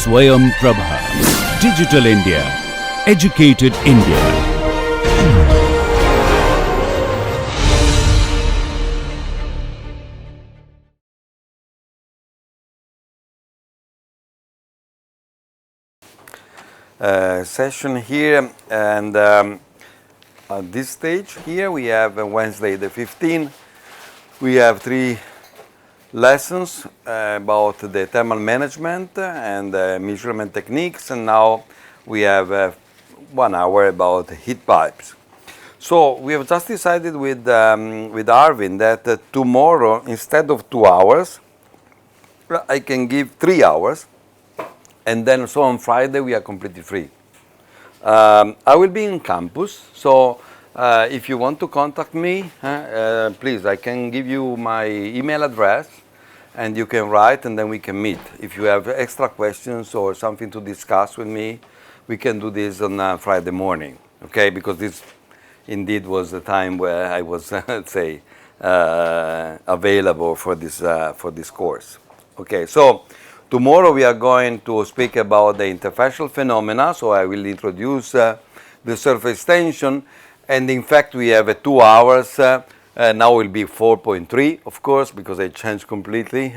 Swayam Prabha. Digital India. Educated India. Session here, and at this stage here we have Wednesday the 15th. We have 3 lessons about the thermal management and measurement techniques, and now we have 1 hour about heat pipes. So we have just decided with Arvin that tomorrow, instead of 2 hours, I can give 3 hours, and then so on Friday we are completely free. I will be in campus, so if you want to contact me, please, I can give you my email address, and you can write, and then we can meet. If you have extra questions or something to discuss with me, we can do this on Friday morning, okay? Because this indeed was the time where I was, let's say, available for this course. Okay, so tomorrow we are going to speak about the interfacial phenomena, so I will introduce the surface tension, and in fact we have 2 hours, now will be 4.3 of course because I changed completely,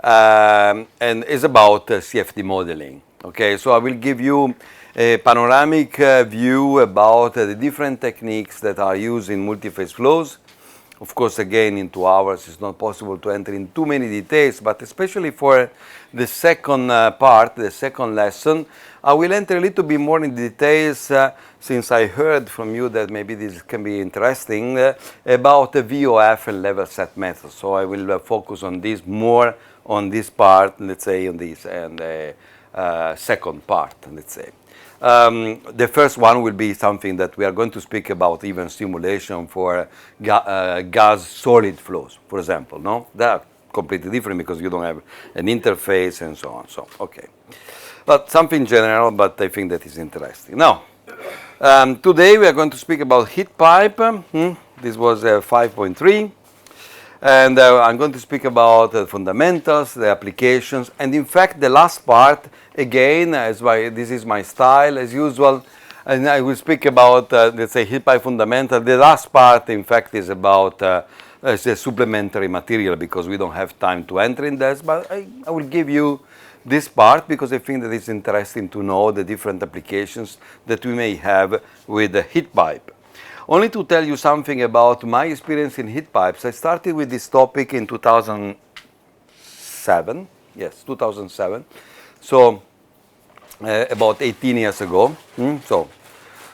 and it's about CFD modeling. Okay, so I will give you a panoramic view about the different techniques that are used in multi-phase flows. Of course, again, in 2 hours, it's not possible to enter in too many details, but especially for the second part, the second lesson, I will enter a little bit more in details since I heard from you that maybe this can be interesting about the VOF and level set method. So I will focus on this more on this part, let's say, on this and second part, let's say. The first one will be something that we are going to speak about, even simulation for gas-solid flows, for example. No, they are completely different because you don't have an interface and so on. So, okay, but something general, but I think that is interesting. Now, today we are going to speak about heat pipe. This was 5.3. And I'm going to speak about the fundamentals, the applications, and in fact the last part, again, this is my style as usual, and I will speak about, let's say, heat pipe fundamental. The last part, in fact, is about the supplementary material because we don't have time to enter in this, but I will give you this part because I think that it's interesting to know the different applications that we may have with the heat pipe. Only to tell you something about my experience in heat pipes, I started with this topic in 2007. Yes, 2007. So about 18 years ago.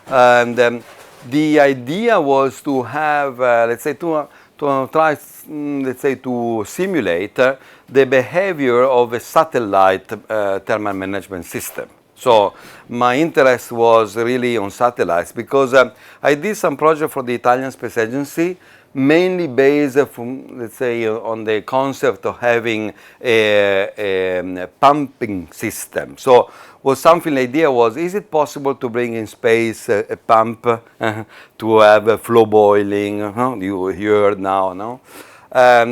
And the idea was to have, let's say, to try, let's say, to simulate the behavior of a satellite thermal management system. So my interest was really on satellites because I did some project for the Italian Space Agency, mainly based from, let's say, on the concept of having a pumping system. So was something, the idea was, is it possible to bring in space a pump to have a flow boiling? You heard now, no?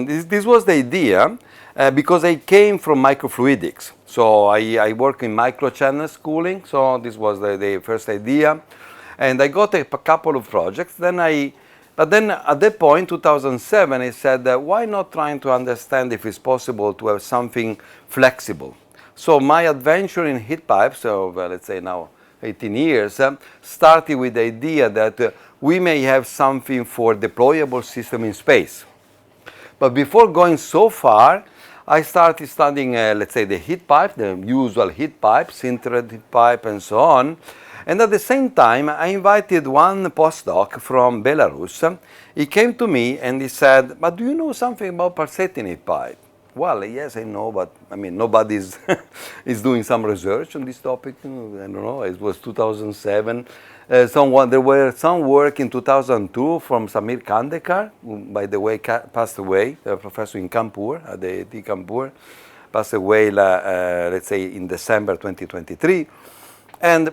This was the idea because I came from microfluidics. So I work in microchannel cooling, so this was the first idea. And I got a couple of projects. But then at that point, 2007, I said, why not trying to understand if it's possible to have something flexible? So my adventure in heat pipes, so let's say now 18 years, started with the idea that we may have something for deployable system in space. But before going so far, I started studying, let's say, the heat pipe, the usual heat pipe, sintered heat pipe, and so on. And at the same time, I invited one postdoc from Belarus. He came to me and he said, but do you know something about pulsating heat pipe? Well, yes, I know, but I mean, nobody is doing some research on this topic. I don't know, it was 2007. There were some work in 2002 from Samir Kandekar, who, by the way, passed away, a professor in Kanpur, at the IIT Kanpur, passed away, let's say, in December 2023,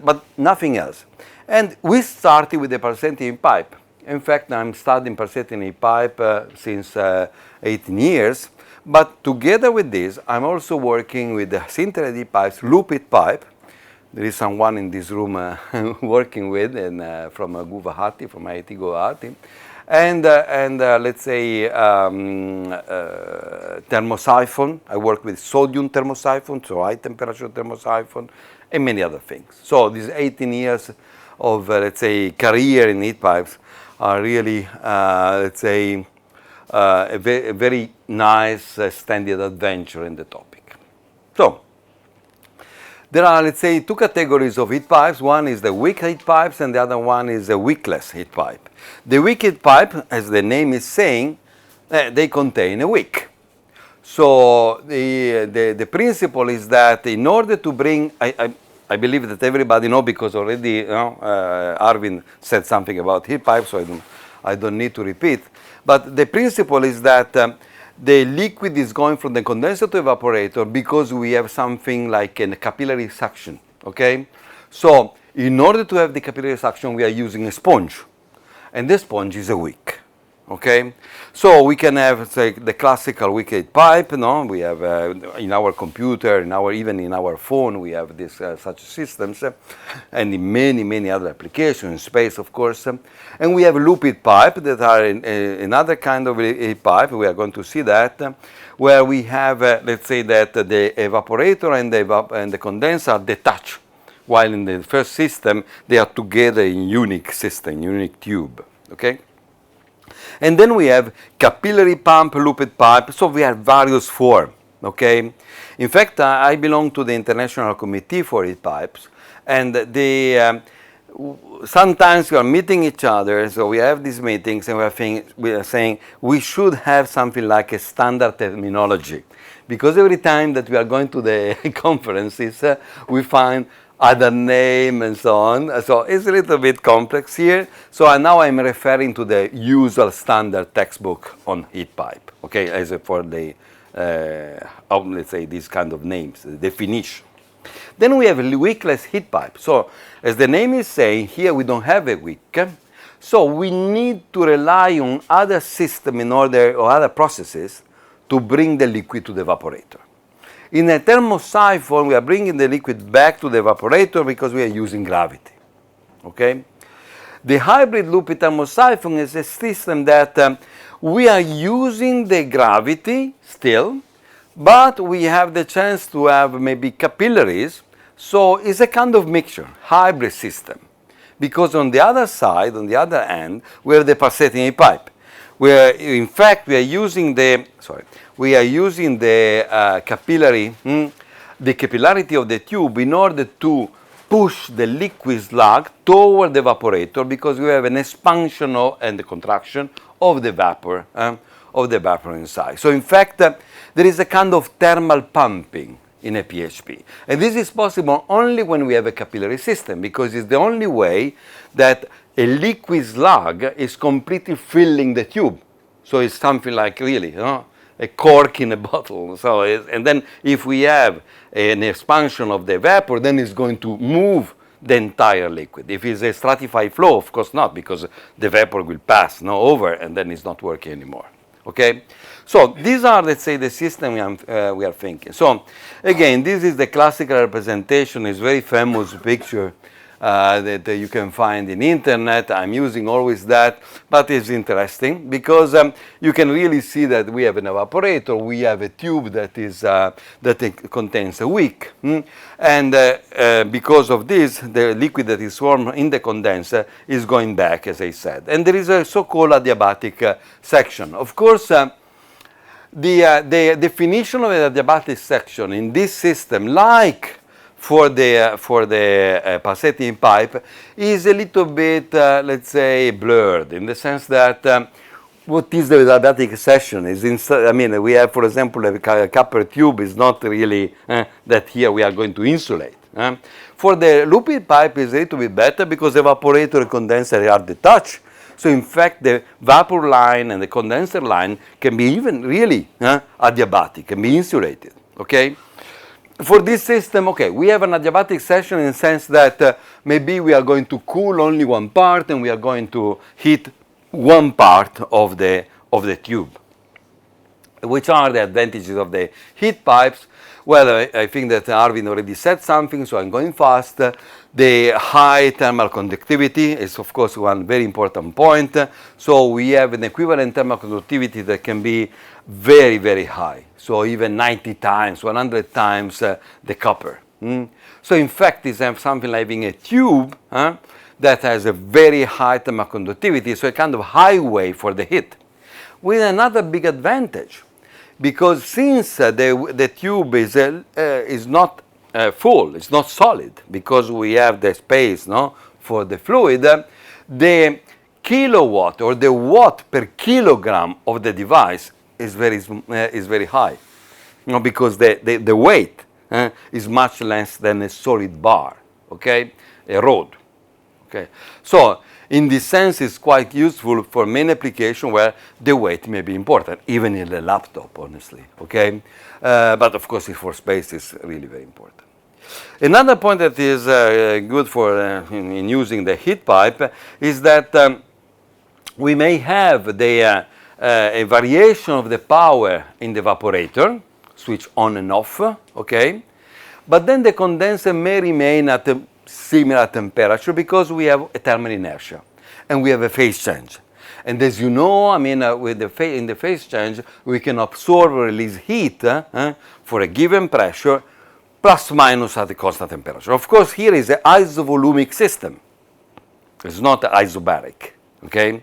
but nothing else. And we started with the pulsating pipe. In fact, I'm studying pulsating pipe since 18 years. But together with this, I'm also working with the sintered heat pipes, loop heat pipe. There is someone in this room working with, and from Guwahati, from IIT Guwahati. And let's say thermosiphon. I work with sodium thermosiphon, so high temperature thermosiphon, and many other things. So these 18 years of, let's say, career in heat pipes are really, let's say, a very nice extended adventure in the topic. So there are, let's say, two categories of heat pipes. One is the wick heat pipes, and the other one is a wickless heat pipe. The wick heat pipe, as the name is saying, they contain a wick. So the principle is that in order to bring, I believe that everybody knows, because already Arvin said something about heat pipes, so I don't need to repeat. But the principle is that the liquid is going from the condenser to evaporator because we have something like a capillary suction, okay? So in order to have the capillary suction, we are using a sponge, and the sponge is a wick, okay? So we can have, say, the classical wick heat pipe, no? We have in our computer, even in our phone, we have this such systems, and in many other applications, in space, of course. And we have loop heat pipe that are another kind of heat pipe. We are going to see that, where we have, let's say that the evaporator and the condenser are detached, while in the first system they are together in unique system, unique tube, okay? And then we have capillary pump looped pipe, so we have various forms, okay? In fact, I belong to the International Committee for Heat Pipes, and sometimes we are meeting each other, so we have these meetings, and we are saying we should have something like a standard terminology, because every time that we are going to the conferences, we find other name and so on. So it's a little bit complex here. So now I'm referring to the usual standard textbook on heat pipe, okay, as for the, let's say, these kind of names, the definition. Then we have a wickless heat pipe. So as the name is saying, here we don't have a wick. So we need to rely on other system or other processes to bring the liquid to the evaporator. In a thermosiphon, we are bringing the liquid back to the evaporator because we are using gravity, okay? The hybrid loop thermosiphon is a system that we are using the gravity still, but we have the chance to have maybe capillaries, so it's a kind of mixture, hybrid system. Because on the other side, on the other end, we have the pulsating heat pipe, where in fact we are using the, capillary, the capillarity of the tube in order to push the liquid slug toward the evaporator, because we have an expansion and the contraction of the vapor inside. So in fact, there is a kind of thermal pumping in a PHP. And this is possible only when we have a capillary system, because it's the only way that a liquid slug is completely filling the tube. So it's something like really, a cork in a bottle. So and then if we have an expansion of the vapor, then it's going to move the entire liquid. If it's a stratified flow, of course not, because the vapor will pass over, and then it's not working anymore. Okay? So these are, let's say, the system we are thinking. So again, this is the classical representation. It's very famous picture that you can find in internet. I'm using always that, but it's interesting because you can really see that we have an evaporator, we have a tube that is that contains a wick, and because of this, the liquid that is formed in the condenser is going back, as I said, and there is a so-called adiabatic section. Of course, the definition of an adiabatic section in this system, like for the pulsating pipe, is a little bit, let's say, blurred, in the sense that what is the adiabatic section? We have, for example, a copper tube is not really that here we are going to insulate. For the loop heat pipe, is a little bit better because the evaporator and condenser are detached. So in fact, the vapor line and the condenser line can be even really adiabatic, can be insulated. Okay. For this system, okay, we have an adiabatic section in the sense that maybe we are going to cool only one part and we are going to heat one part of the tube. Which are the advantages of the heat pipes? Well, I think that Arvin already said something, so I'm going fast. The high thermal conductivity is, of course, one very important point. So we have an equivalent thermal conductivity that can be very, very high. So even 90 times, 100 times the copper. So in fact, it's something like having a tube that has a very high thermal conductivity, so a kind of highway for the heat. With another big advantage, because since the tube is not full, it's not solid, because we have the space for the fluid, the kilowatt or the watt per kilogram of the device is very high, because the weight is much less than a solid bar, okay, a rod. Okay, so in this sense, it's quite useful for many applications where the weight may be important, even in the laptop, honestly. Okay, but of course, for space, it's really very important. Another point that is good for in using the heat pipe is that we may have a variation of the power in the evaporator, switch on and off. Okay, but then the condenser may remain at a similar temperature because we have a thermal inertia and we have a phase change. And as you know, I mean, in the phase change, we can absorb or release heat for a given pressure plus minus at a constant temperature. Of course, here is an isovolumic system. It's not isobaric, okay?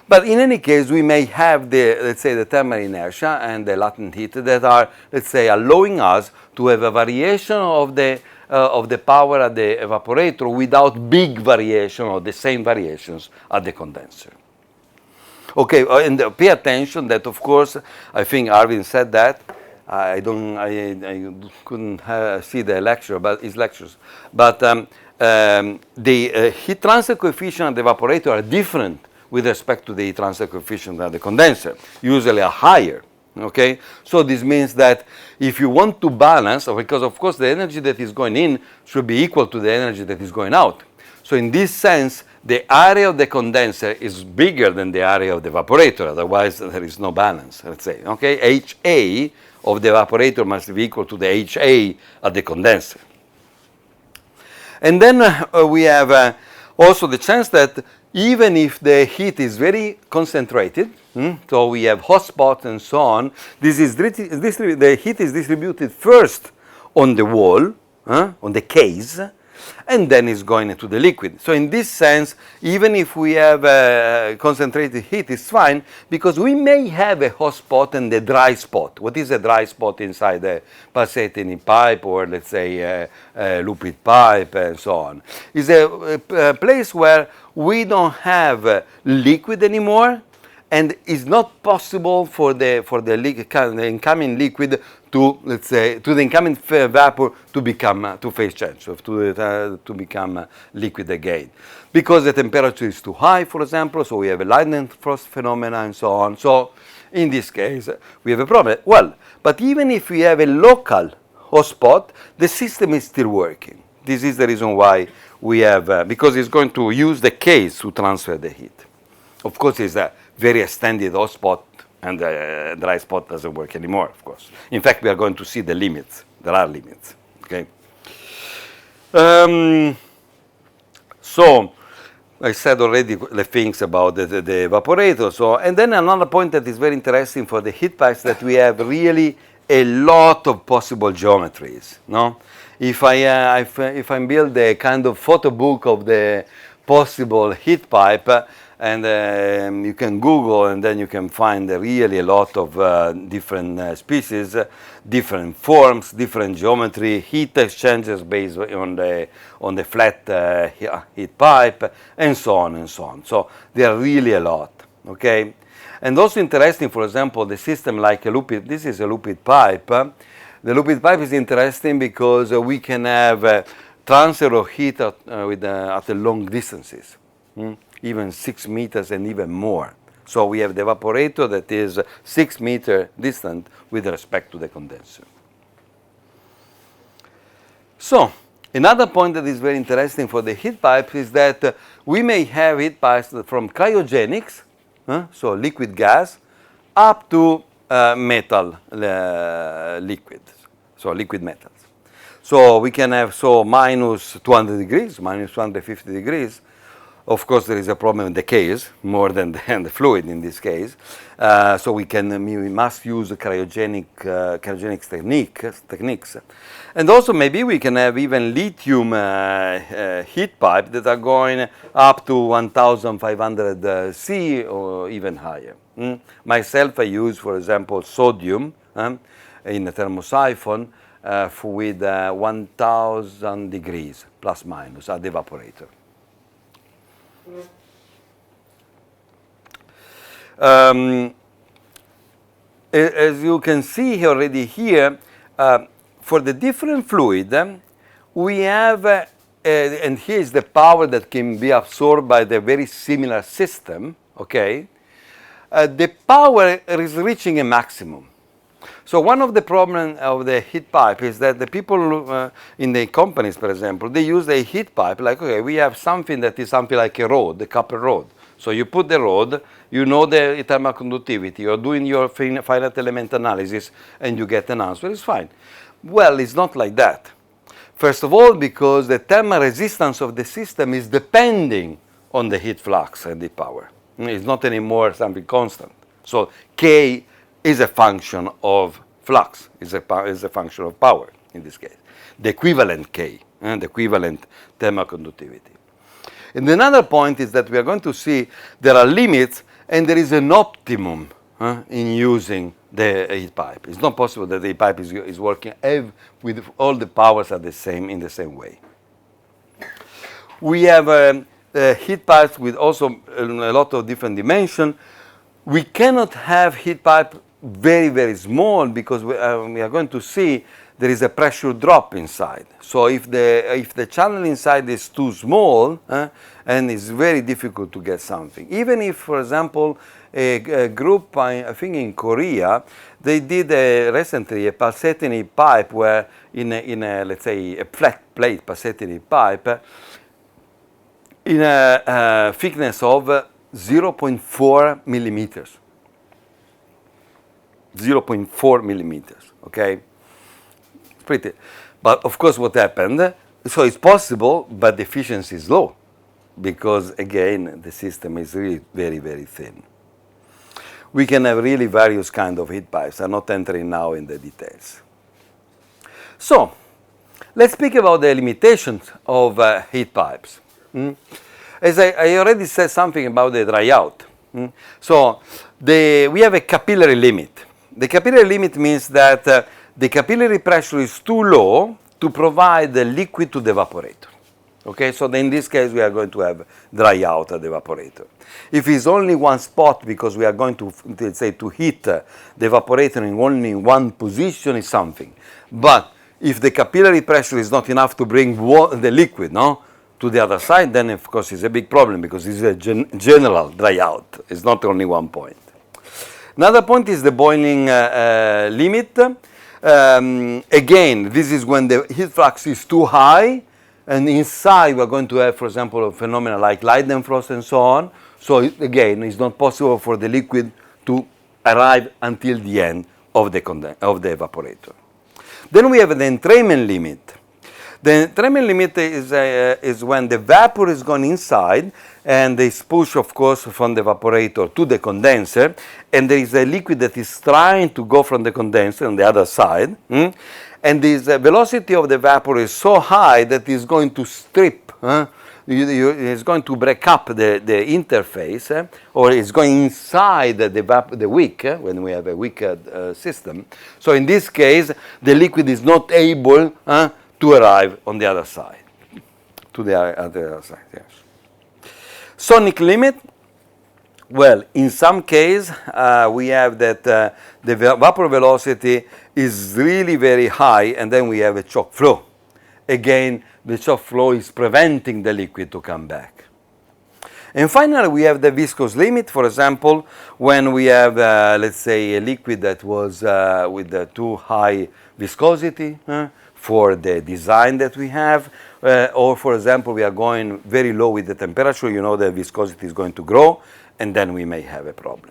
But in any case, we may have let's say, the thermal inertia and the latent heat that are, let's say, allowing us to have a variation of the power at the evaporator without big variation or the same variations at the condenser. Okay, and pay attention that, of course, I think Arvin said that. I couldn't see the lecture, but his lectures. But the heat transfer coefficient at the evaporator are different with respect to the heat transfer coefficient at the condenser, usually are higher. Okay, so this means that if you want to balance, because of course the energy that is going in should be equal to the energy that is going out. So in this sense, the area of the condenser is bigger than the area of the evaporator, otherwise there is no balance, let's say. Okay, HA of the evaporator must be equal to the HA at the condenser. And then we have also the chance that even if the heat is very concentrated, so we have hot spots and so on, the heat is distributed first on the wall, on the case, and then it's going into the liquid. So in this sense, even if we have concentrated heat, it's fine, because we may have a hot spot and a dry spot. What is a dry spot inside a pulsating pipe, or let's say a looped pipe and so on? It's a place where we don't have liquid anymore, and it's not possible for the incoming liquid to, let's say, to the incoming vapor to become to phase change, so to become liquid again, because the temperature is too high, for example. So we have a lightning frost phenomena and so on. So in this case, we have a problem. Well, but even if we have a local hotspot, the system is still working. This is the reason why we have, because it's going to use the case to transfer the heat. Of course, it's a very extended hot spot, and the dry spot doesn't work anymore, of course. In fact, we are going to see the limits. There are limits, okay? So I said already the things about the evaporator. So, and then another point that is very interesting for the heat pipes, that we have really a lot of possible geometries, no? If I build a kind of photo book of the possible heat pipe, and you can Google, and then you can find really a lot of different species, different forms, different geometry, heat exchangers based on the flat heat pipe, and so on and so on. So there are really a lot, okay? And also interesting, for example, the system like a looped, this is a looped pipe. The looped pipe is interesting because we can have transfer of heat at long distances. Even 6 meters and even more. So we have the evaporator that is 6 meters distant with respect to the condenser. So another point that is very interesting for the heat pipes is that we may have heat pipes from cryogenics, so liquid gas, up to metal liquids, so liquid metals. So we can have minus 200 degrees, minus 250 degrees. Of course, there is a problem in the case more than the fluid in this case. So we must use cryogenics techniques. And also maybe we can have even lithium heat pipe that are going up to 1,500 C or even higher. Myself, I use, for example, sodium in a thermosiphon with 1,000 degrees plus minus at the evaporator. As you can see already here, for the different fluid, we have, and here is the power that can be absorbed by the very similar system, okay? The power is reaching a maximum. So one of the problems of the heat pipe is that the people in the companies, for example, they use a heat pipe like, okay, we have something that is something like a rod, a copper rod. So you put the rod, you know the thermal conductivity, you're doing your finite element analysis, and you get an answer, it's fine. Well, it's not like that. First of all, because the thermal resistance of the system is depending on the heat flux and the power. It's not anymore something constant. So K is a function of flux, is a function of power in this case. The equivalent K, the equivalent thermal conductivity. And another point is that we are going to see there are limits and there is an optimum in using the heat pipe. It's not possible that the heat pipe is working with all the powers are in the same way. We have heat pipes with also a lot of different dimensions. We cannot have heat pipe very, very small because we are going to see there is a pressure drop inside. So if the channel inside is too small, and it's very difficult to get something. Even if, for example, a group, I think in Korea, they did recently a pulsating pipe where in a let's say a flat plate pulsating pipe in a thickness of 0.4 millimeters. 0.4 millimeters, okay? Pretty. But of course what happened, so it's possible, but the efficiency is low because again, the system is really very, very thin. We can have really various kinds of heat pipes. I'm not entering now in the details. So, let's speak about the limitations of heat pipes. As I already said something about the dry out. So, we have a capillary limit. The capillary limit means that the capillary pressure is too low to provide the liquid to the evaporator. Okay, so in this case we are going to have dry out at the evaporator. If it's only one spot because we are going to, let's say, to heat the evaporator in only one position is something. But if the capillary pressure is not enough to bring the liquid to the other side, then of course it's a big problem because it's a general dry out. It's not only one point. Another point is the boiling limit. Again, this is when the heat flux is too high, and inside we're going to have, for example, a phenomenon like Leidenfrost and so on. So again, it's not possible for the liquid to arrive until the end of the evaporator. Then we have the entrainment limit. The entrainment limit is when the vapor is going inside and is pushed, of course, from the evaporator to the condenser, and there is a liquid that is trying to go from the condenser on the other side, and this velocity of the vapor is so high that it's going to strip, it's going to break up the interface, or it's going inside the wick, when we have a wick system. So in this case, the liquid is not able to arrive on the other side, yes. Sonic limit, well, in some case, we have that the vapor velocity is really very high, and then we have a choke flow. Again, the choke flow is preventing the liquid to come back. And finally, we have the viscous limit. For example, when we have, let's say, a liquid that was with too high viscosity, for the design that we have, or for example, we are going very low with the temperature, the viscosity is going to grow, and then we may have a problem.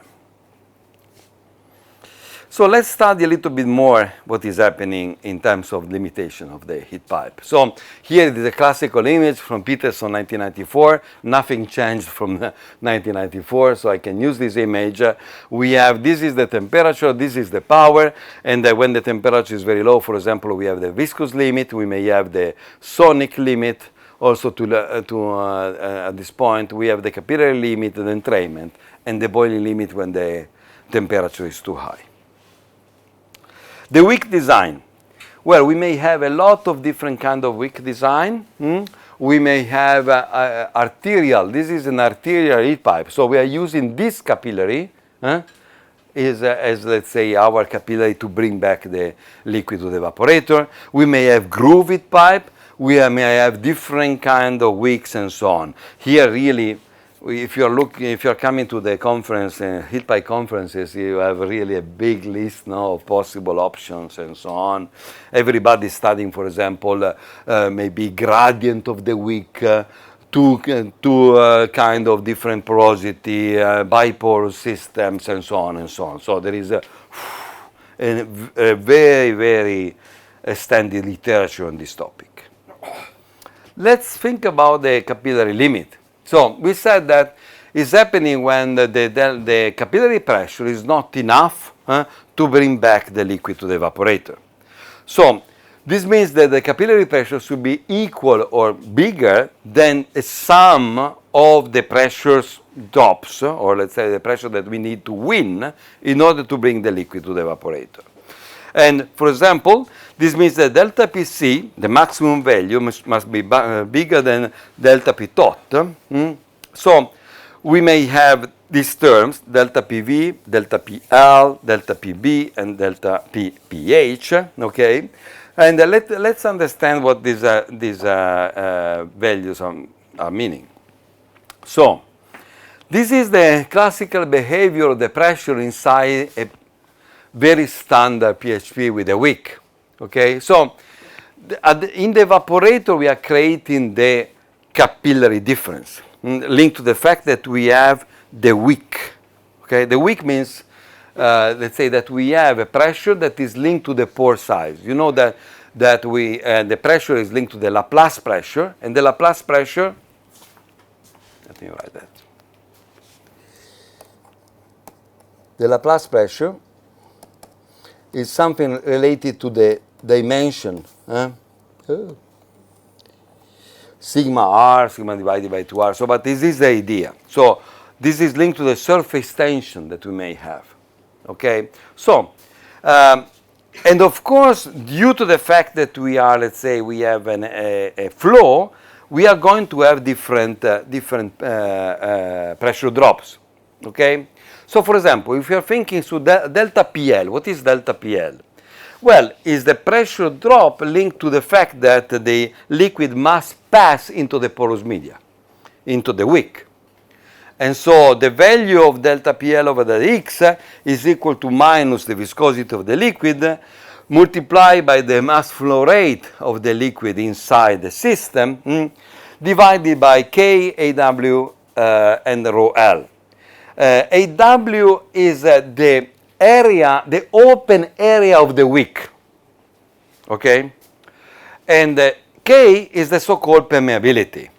So let's study a little bit more what is happening in terms of limitation of the heat pipe. So here is a classical image from Peterson 1994. Nothing changed from 1994, so I can use this image. We have, this is the temperature, this is the power, and when the temperature is very low, for example, we have the viscous limit, we may have the sonic limit. Also at this point, we have the capillary limit, the entrainment, and the boiling limit when the temperature is too high. The wick design. Well, we may have a lot of different kind of wick design. We may have arterial. This is an arterial heat pipe. So we are using this capillary as let's say our capillary to bring back the liquid to the evaporator. We may have groove heat pipe. We may have different kind of wicks and so on. Here really, if you're coming to the conference, heat pipe conferences, you have really a big list now of possible options and so on. Everybody's studying, for example, maybe gradient of the wick, two kind of different porosity, biporous systems, and so on and so on. So there is a very, very extended literature on this topic. Let's think about the capillary limit. So we said that it's happening when the capillary pressure is not enough to bring back the liquid to the evaporator. So this means that the capillary pressure should be equal or bigger than a sum of the pressures drops, or let's say the pressure that we need to win in order to bring the liquid to the evaporator. And for example, this means that delta Pc, the maximum value, must be bigger than delta P tot. So we may have these terms, delta PV, delta PL, delta PB, and delta PH, okay? And let's understand what these values are meaning. So this is the classical behavior of the pressure inside a very standard PHP with a wick, okay? So in the evaporator, we are creating the capillary difference linked to the fact that we have the wick, okay? The wick means, let's say that we have a pressure that is linked to the pore size. You know that the pressure is linked to the Laplace pressure, and the Laplace pressure, let me write that. The Laplace pressure is something related to the dimension. Sigma r, sigma divided by 2r. So, but this is the idea. So, this is linked to the surface tension that we may have. Okay? So, and of course, due to the fact that we are, let's say, we have a flow, we are going to have different pressure drops. Okay? So, for example, if you are thinking to delta PL, what is delta PL? Well, is the pressure drop linked to the fact that the liquid must pass into the porous media, into the wick. And so the value of delta PL over the X is equal to minus the viscosity of the liquid multiplied by the mass flow rate of the liquid inside the system divided by K, AW, and rho L. AW is the area, the open area of the wick, okay? And K is the so-called permeability,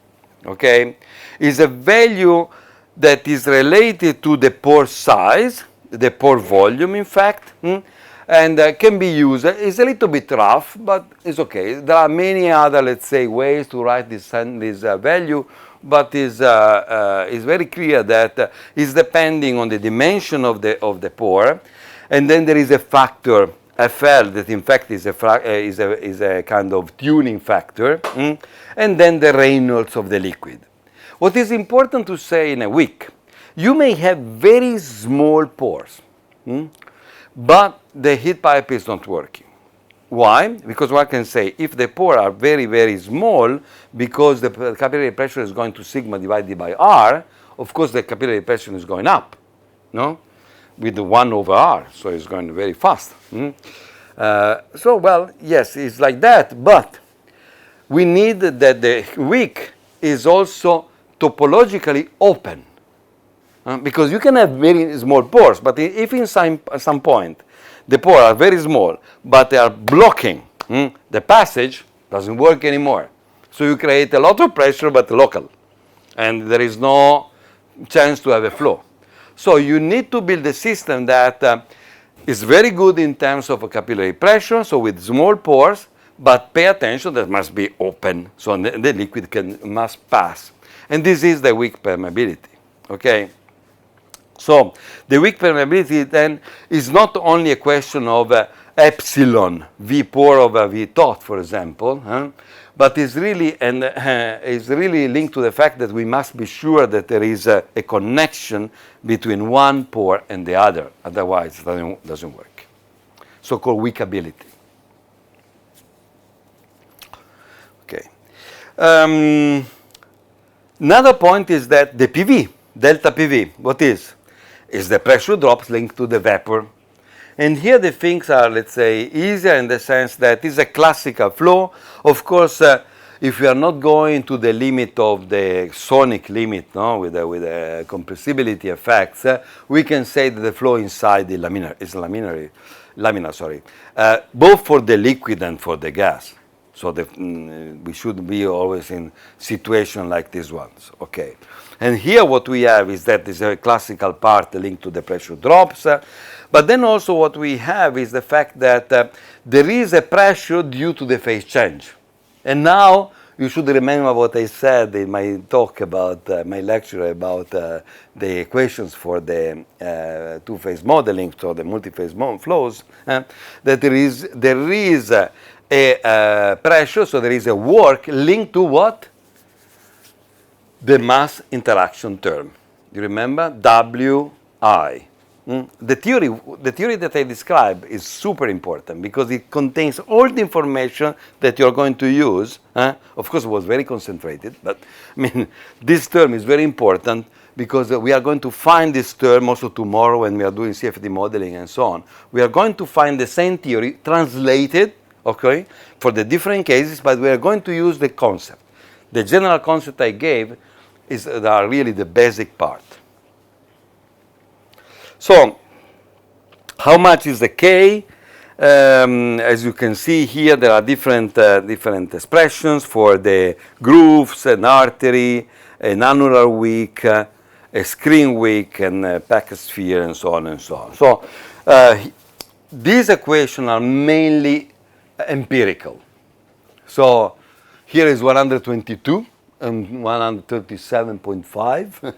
okay? Is a value that is related to the pore size, the pore volume, in fact, and can be used. It's a little bit rough, but it's okay. There are many other, let's say, ways to write this value, but is very clear that is depending on the dimension of the pore, and then there is a factor FL that in fact is a kind of tuning factor, and then the Reynolds of the liquid. What is important to say in a wick, you may have very small pores, but the heat pipe is not working. Why? Because one can say if the pores are very, very small, because the capillary pressure is going to sigma divided by r, of course the capillary pressure is going up, no? With the 1 over r, so it's going very fast. So, well, yes, it's like that, but we need that the wick is also topologically open. Because you can have very small pores, but if in some point the pores are very small, but they are blocking the passage, doesn't work anymore. So you create a lot of pressure, but local, and there is no chance to have a flow. So you need to build a system that is very good in terms of capillary pressure, so with small pores, but pay attention that must be open, so the liquid must pass. And this is the weak permeability, okay? So the weak permeability then is not only a question of epsilon, V pore over V dot, for example, but is really linked to the fact that we must be sure that there is a connection between one pore and the other, otherwise it doesn't work. So-called weakability. Okay. Another point is that the PV, delta PV, what is? Is the pressure drops linked to the vapor. And here the things are, let's say, easier in the sense that it's a classical flow. Of course, if we are not going to the limit of the sonic limit, no, with the compressibility effects, we can say that the flow inside the laminar is laminar, both for the liquid and for the gas. So we should be always in situation like these ones, okay. And here what we have is that there's a classical part linked to the pressure drops, but then also what we have is the fact that there is a pressure due to the phase change. And now you should remember what I said in my talk about, my lecture about the equations for the two-phase modeling, so the multi-phase flows, that there is a pressure, so there is a work linked to what? The mass interaction term. You remember? Wi. The theory that I described is super important because it contains all the information that you're going to use. Of course, it was very concentrated, but I mean, this term is very important because we are going to find this term also tomorrow when we are doing CFD modeling and so on. We are going to find the same theory translated, okay, for the different cases, but we are going to use the concept. The general concept I gave are really the basic part. So, how much is the K? As you can see here, there are different expressions for the grooves, an artery, an annular wick, a screen wick, and a packet sphere, and so on and so on. So, these equations are mainly empirical. So, here is 122 and 137.5.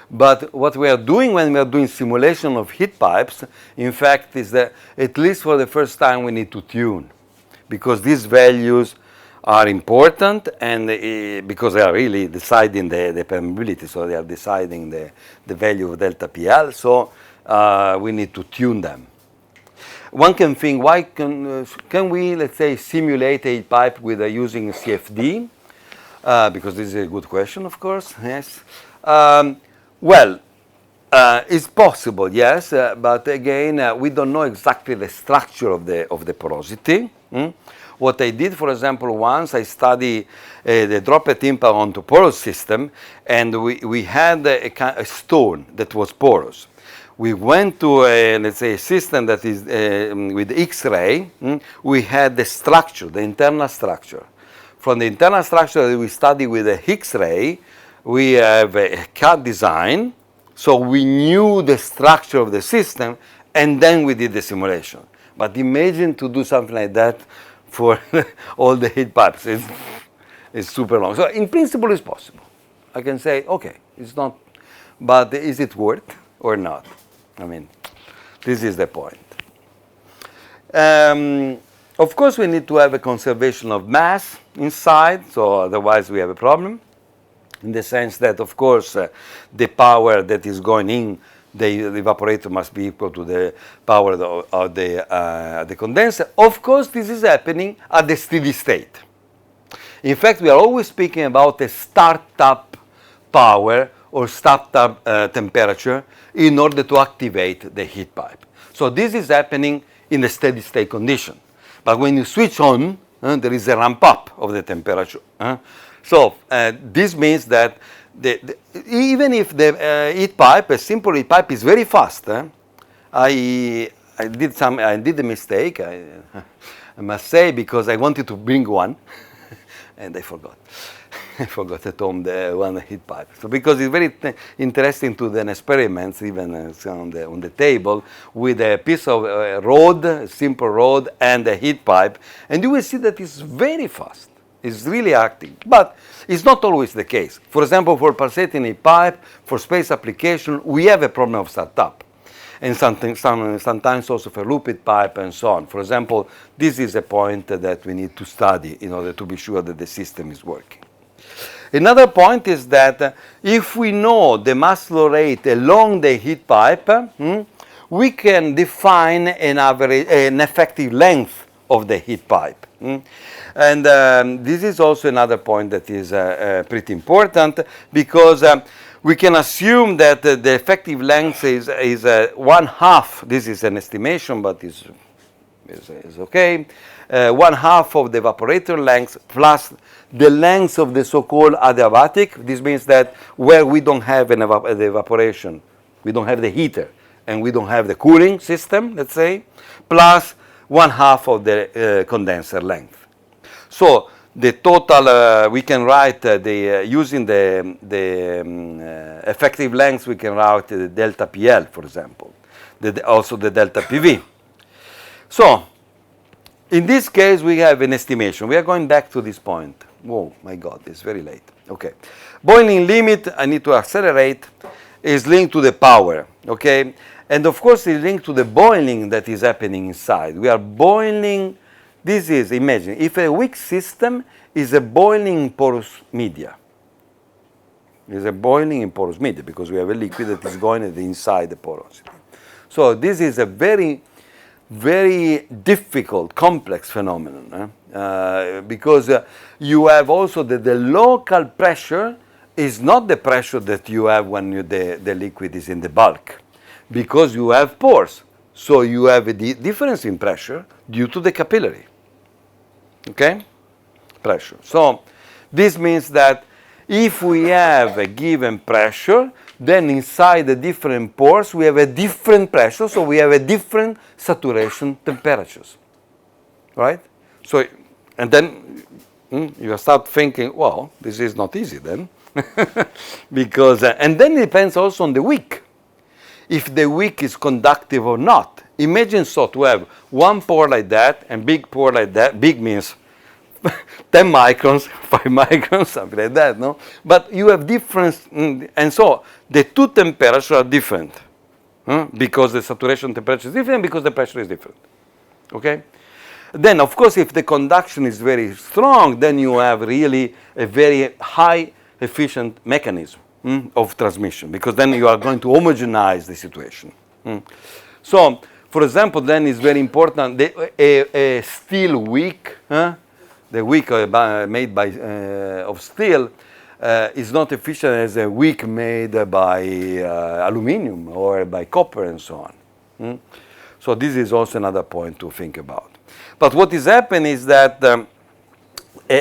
But what we are doing when we are doing simulation of heat pipes, in fact, is that at least for the first time we need to tune, because these values are important and because they are really deciding the permeability, so they are deciding the value of delta PL, so we need to tune them. One can think, why can we, let's say, simulate a heat pipe with using CFD? Because this is a good question, of course, yes. Well, it's possible, yes, but again, we don't know exactly the structure of the porosity. What I did, for example, once I studied the droplet impact onto porous system, and we had a stone that was porous. We went to let's say, a system that is with X-ray. We had the structure, the internal structure. From the internal structure that we studied with the X-ray, we have a CAD design, so we knew the structure of the system, and then we did the simulation. But imagine to do something like that for all the heat pipes. It's super long. So in principle, it's possible. I can say, okay, it's not, but is it worth or not? I mean, this is the point. Of course, we need to have a conservation of mass inside, so otherwise we have a problem. In the sense that, of course, the power that is going in the evaporator must be equal to the power of the condenser. Of course, this is happening at the steady state. In fact, we are always speaking about a startup power or startup temperature in order to activate the heat pipe. So this is happening in a steady state condition. But when you switch on, there is a ramp up of the temperature. So this means that even if the heat pipe, a simple heat pipe, is very fast, I I did a mistake, I must say, because I wanted to bring one, and I forgot. I forgot at home the one heat pipe. So because it's very interesting to do experiments, even on the table, with a piece of rod, a simple rod, and a heat pipe, and you will see that it's very fast. It's really active, but it's not always the case. For example, for pulsating heat pipe, for space application, we have a problem of startup. And sometimes also for looped pipe and so on. For example, this is a point that we need to study in order to be sure that the system is working. Another point is that if we know the mass flow rate along the heat pipe, we can define an effective length of the heat pipe. And this is also another point that is pretty important, because we can assume that the effective length is 1/2. This is an estimation, but is okay. 1/2 of the evaporator length plus the length of the so-called adiabatic. This means that where we don't have the evaporation, we don't have the heater, and we don't have the cooling system, let's say, plus 1/2 of the condenser length. So the total, we can write using the effective length, we can write the delta PL, for example, also the delta PV. So in this case, we have an estimation. We are going back to this point. Whoa, my God, it's very late. Okay. Boiling limit, I need to accelerate, is linked to the power, okay? And of course, it's linked to the boiling that is happening inside. We are boiling. This is, imagine, if a weak system is a boiling porous media. It's a boiling in porous media because we have a liquid that is going inside the porosity. So this is a very, very difficult, complex phenomenon, because you have also the local pressure is not the pressure that you have when the liquid is in the bulk, because you have pores. So you have a difference in pressure due to the capillary. Okay? Pressure. So this means that if we have a given pressure, then inside the different pores we have a different pressure, so we have a different saturation temperatures. Right? So, and then you start thinking, well, this is not easy then. Because, and then it depends also on the wick. If the wick is conductive or not. Imagine so to have one pore like that and big pore like that. Big means 10 microns, 5 microns, something like that, no? But you have difference, and so the two temperatures are different, because the saturation temperature is different, because the pressure is different, okay? Then, of course, if the conduction is very strong, then you have really a very high efficient mechanism of transmission, because then you are going to homogenize the situation. So, for example, then it's very important, a steel wick, the wick made by of steel is not efficient as a wick made by aluminum or by copper and so on. So this is also another point to think about. But what is happening is that,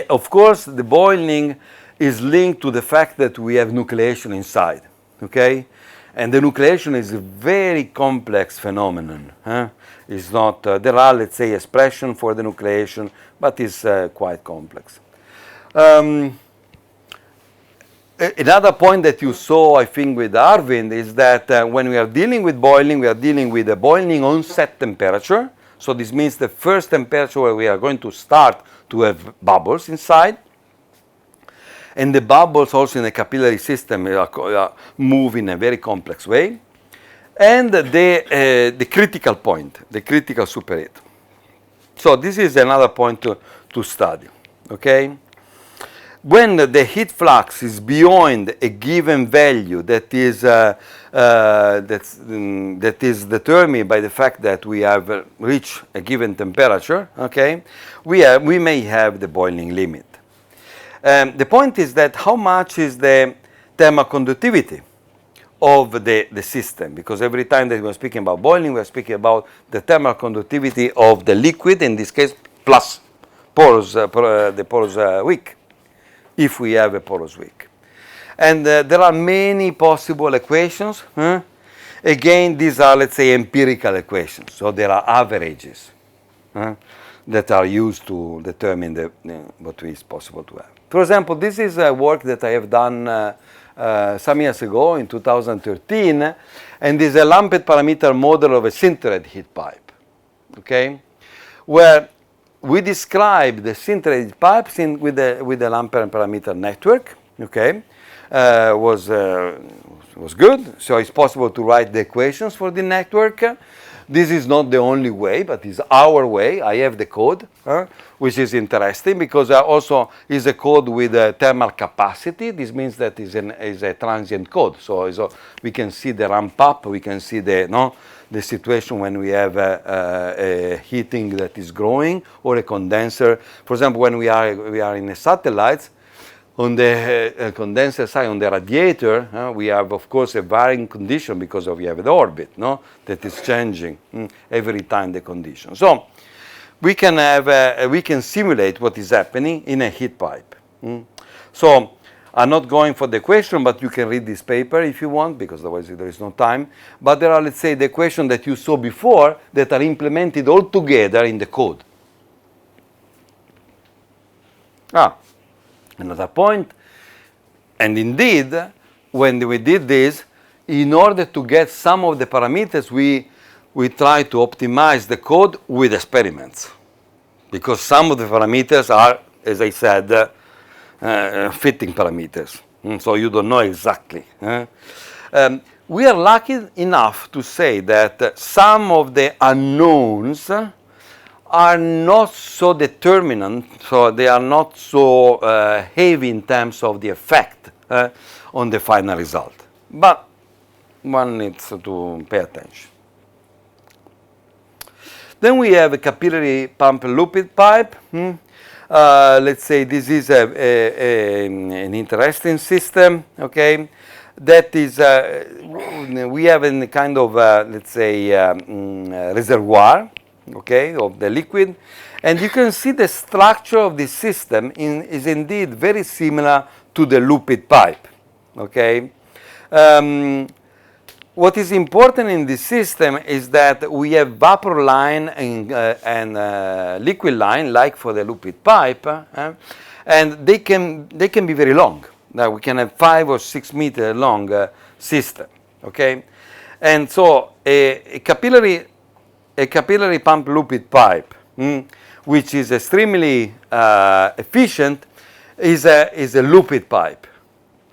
of course, the boiling is linked to the fact that we have nucleation inside, okay? And the nucleation is a very complex phenomenon. It's not, there are, let's say, expressions for the nucleation, but it's quite complex. Another point that you saw, I think, with Arvind is that when we are dealing with boiling, we are dealing with a boiling onset temperature. So this means the first temperature where we are going to start to have bubbles inside. And the bubbles also in the capillary system move in a very complex way. And the critical point, the critical superheat. So this is another point to study, okay? When the heat flux is beyond a given value that is determined by the fact that we have reached a given temperature, okay, we may have the boiling limit. The point is that how much is the thermal conductivity of the system, because every time that we're speaking about boiling, we're speaking about the thermal conductivity of the liquid, in this case, plus the porous wick, if we have a porous wick. And there are many possible equations, Again, these are, let's say, empirical equations. So there are averages that are used to determine what is possible to have. For example, this is a work that I have done some years ago in 2013, and is a lumped parameter model of a sintered heat pipe, okay, where we describe the sintered heat pipes with the lumped parameter network, okay, was good. So it's possible to write the equations for the network. This is not the only way, but it's our way. I have the code, which is interesting because also is a code with a thermal capacity. This means that is a transient code. So we can see the ramp up. We can see the situation when we have a heating that is growing or a condenser. For example, when we are in a satellite, on the condenser side, on the radiator, we have, of course, a varying condition because we have the orbit, that is changing every time the condition. So we can simulate what is happening in a heat pipe. So I'm not going for the equation, but you can read this paper if you want, because otherwise there is no time. But there are, let's say, the equation that you saw before that are implemented all together in the code. Another point, and indeed, when we did this, in order to get some of the parameters, we try to optimize the code with experiments, because some of the parameters are, as I said, fitting parameters, so you don't know exactly. We are lucky enough to say that some of the unknowns are not so determinant, so they are not so heavy in terms of the effect on the final result. But one needs to pay attention. Then we have a capillary pump looped pipe. Let's say this is an interesting system, okay? That is, we have a kind of, let's say, reservoir, okay, of the liquid, and you can see the structure of this system is indeed very similar to the looped pipe, okay. What is important in this system is that we have vapor line and liquid line, like for the looped pipe, and they can be very long. Now we can have 5 or 6 meter long system, okay, and so a capillary pump looped pipe, which is extremely efficient, is a looped pipe.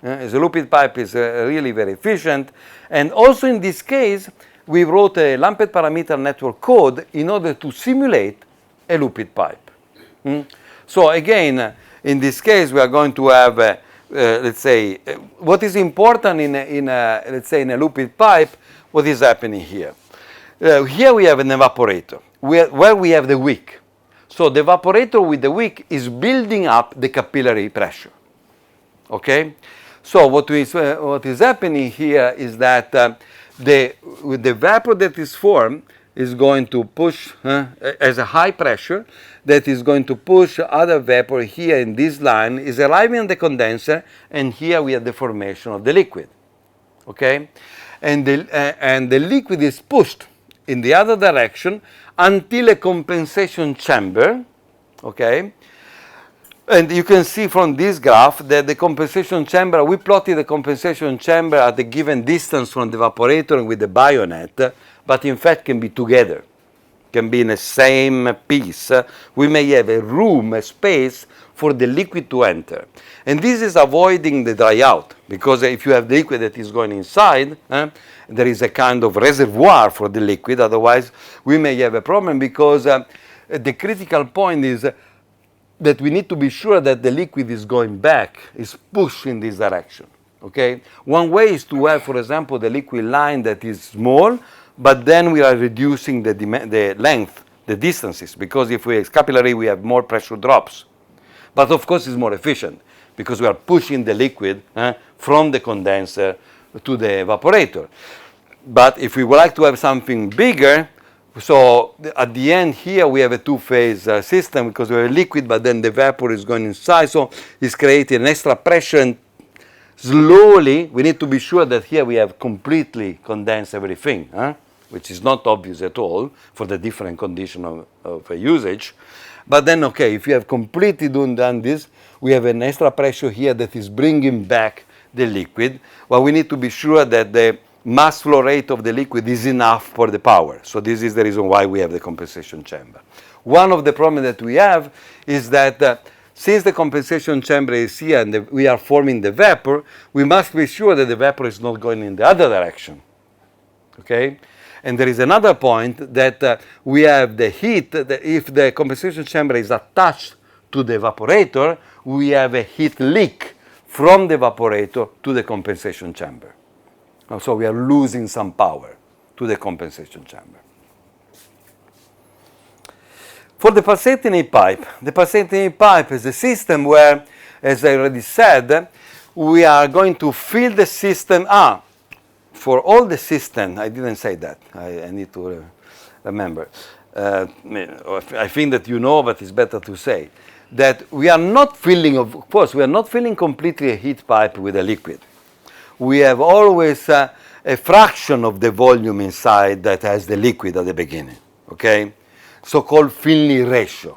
A looped pipe is really very efficient, and also in this case, we wrote a lumped parameter network code in order to simulate a looped pipe. So again, in this case, we are going to have, let's say, what is important let's say in a looped pipe, what is happening here. Here we have an evaporator, where we have the wick. So the evaporator with the wick is building up the capillary pressure, okay? So what is happening here is that the vapor that is formed is going to push, as a high pressure, that is going to push other vapor here in this line, is arriving in the condenser, and here we have the formation of the liquid, okay? And the liquid is pushed in the other direction until a compensation chamber, okay? And you can see from this graph that the compensation chamber, we plotted the compensation chamber at a given distance from the evaporator with the bayonet, but in fact can be together, can be in the same piece. We may have a room, a space for the liquid to enter. And this is avoiding the dry out, because if you have the liquid that is going inside, there is a kind of reservoir for the liquid. Otherwise, we may have a problem, because the critical point is that we need to be sure that the liquid is going back, is pushed in this direction, okay? One way is to have, for example, the liquid line that is small, but then we are reducing the length, the distances, because if we have capillary, we have more pressure drops. But of course, it's more efficient, because we are pushing the liquid from the condenser to the evaporator. But if we would like to have something bigger, so at the end here we have a two-phase system, because we have a liquid, but then the vapor is going inside, so it's creating an extra pressure, and slowly, we need to be sure that here we have completely condensed everything, which is not obvious at all for the different condition of usage. But then, okay, if you have completely done this, we have an extra pressure here that is bringing back the liquid. Well, we need to be sure that the mass flow rate of the liquid is enough for the power. So this is the reason why we have the compensation chamber. One of the problems that we have is that since the compensation chamber is here and we are forming the vapor, we must be sure that the vapor is not going in the other direction. Okay? And there is another point that we have the heat. If the compensation chamber is attached to the evaporator, we have a heat leak from the evaporator to the compensation chamber. So we are losing some power to the compensation chamber. For the pulsating heat pipe, the pulsating heat pipe is a system where, as I already said, we are going to fill the system. For all the system, I didn't say that. I need to remember. I think that you know, but it's better to say that we are not filling, of course, we are not filling completely a heat pipe with a liquid. We have always a fraction of the volume inside that has the liquid at the beginning, okay? So-called filling ratio.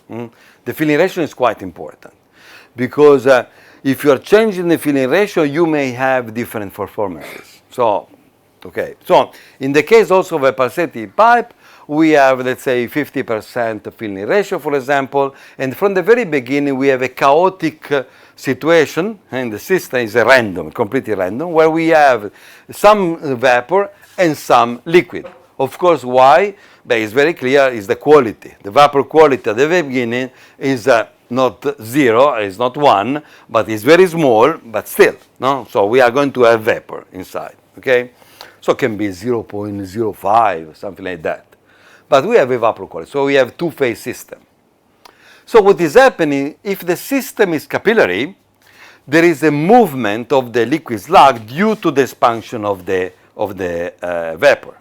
The filling ratio is quite important because if you are changing the filling ratio, you may have different performances. So, okay. So, in the case also of a pulsating pipe, we have, let's say, 50% filling ratio, for example, and from the very beginning, we have a chaotic situation, and the system is a random, completely random, where we have some vapor and some liquid. Of course, why? But it's very clear, is the quality. The vapor quality at the very beginning is not 0, it's not 1, but it's very small, but still, no? So we are going to have vapor inside, okay? So it can be 0.05, something like that. But we have a vapor quality, so we have two-phase system. So what is happening, if the system is capillary, there is a movement of the liquid slug due to the expansion of the vapor,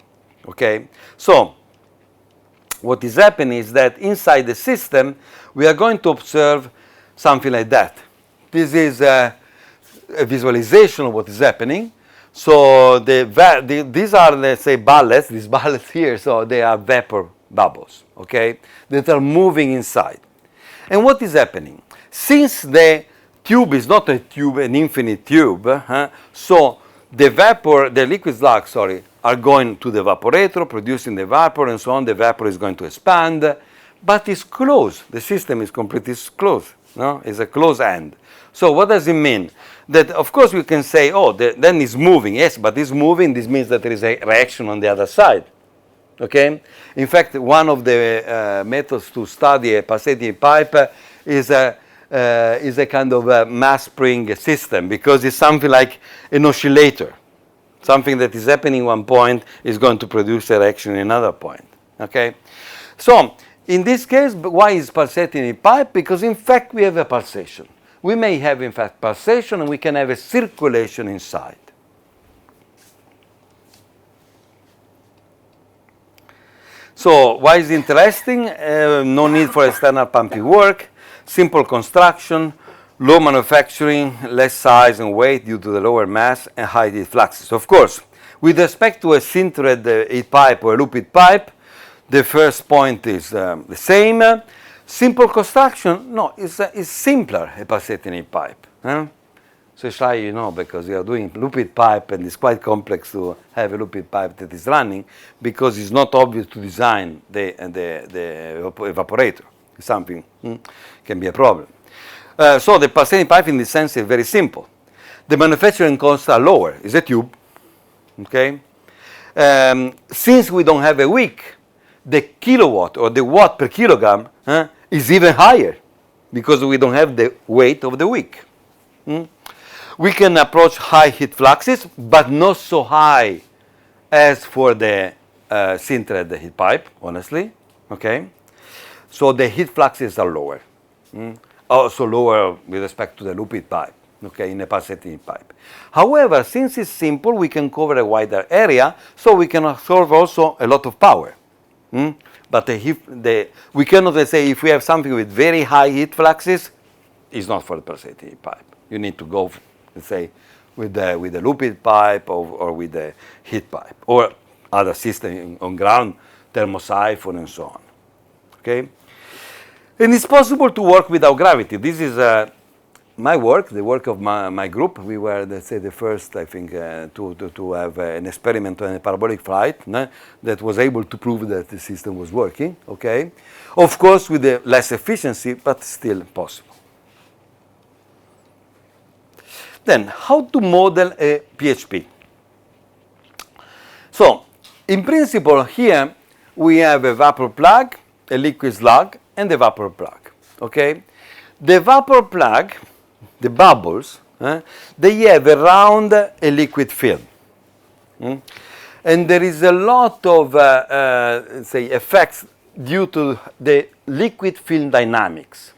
okay? So what is happening is that inside the system, we are going to observe something like that. This is a visualization of what is happening. So these are, let's say, bullets, these bullets here, so they are vapor bubbles, okay, that are moving inside. And what is happening? Since the tube is not a tube, an infinite tube, so the liquid slug, are going to the evaporator, producing the vapor, and so on. The vapor is going to expand, but it's closed. The system is completely closed. No, it's a closed end. So what does it mean? That of course we can say, then it's moving. Yes, but it's moving. This means that there is a reaction on the other side. Okay. In fact, one of the methods to study a pulsating pipe is a kind of mass spring system, because it's something like an oscillator. Something that is happening in one point is going to produce a reaction in another point. Okay? So, in this case, why is pulsating in pipe? Because in fact we have a pulsation. We may have in fact pulsation, and we can have a circulation inside. So, why is it interesting? No need for external pumping work, simple construction, low manufacturing, less size and weight due to the lower mass, and high heat fluxes. Of course, with respect to a sintered heat pipe or a loop heat pipe, the first point is the same. Simple construction, no, it's simpler, a pulsating heat pipe. So it's like, because you are doing loop heat pipe, and it's quite complex to have a loop heat pipe that is running, because it's not obvious to design the evaporator. Something can be a problem. So the pulsating pipe in this sense is very simple. The manufacturing costs are lower. It's a tube, okay? Since we don't have a wick, the kilowatt or the watt per kilogram is even higher, because we don't have the weight of the wick. We can approach high heat fluxes, but not so high as for the sintered heat pipe, honestly, okay? So the heat fluxes are lower. Also lower with respect to the loop heat pipe, okay, in a pulsating pipe. However, since it's simple, we can cover a wider area, so we can absorb also a lot of power. But we cannot, let's say, if we have something with very high heat fluxes, it's not for the pulsating pipe. You need to go let's say, with the loop heat pipe or with the heat pipe or other system on ground, thermosiphon and so on. Okay, and it's possible to work without gravity. This is my work, the work of my group. We were, let's say, the first, I think, to have an experiment on a parabolic flight that was able to prove that the system was working. Okay, of course with the less efficiency, but still possible. Then, how to model a PHP? So, in principle, here we have a vapor plug, a liquid slug, and a vapor plug. Okay, the vapor plug, the bubbles, they have around a liquid film. And there is a lot of, say, effects due to the liquid film dynamics.